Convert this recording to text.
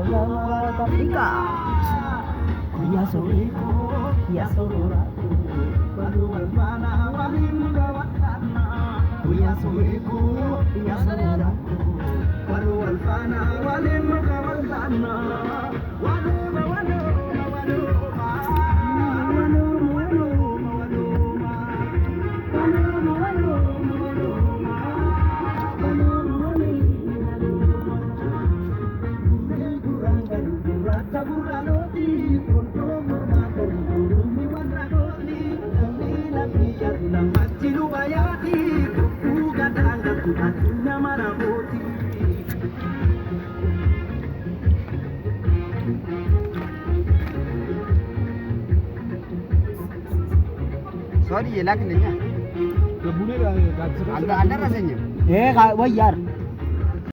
Afrika. Ya soriku, ya sororaku, baru mana walin kawatana. Ya soriku, ya sororaku, baru mana walin kawatana. Wadu, wadu, wadu, Sorry, ya lagi ni. Kemudian Anda rasa ni? Wayar.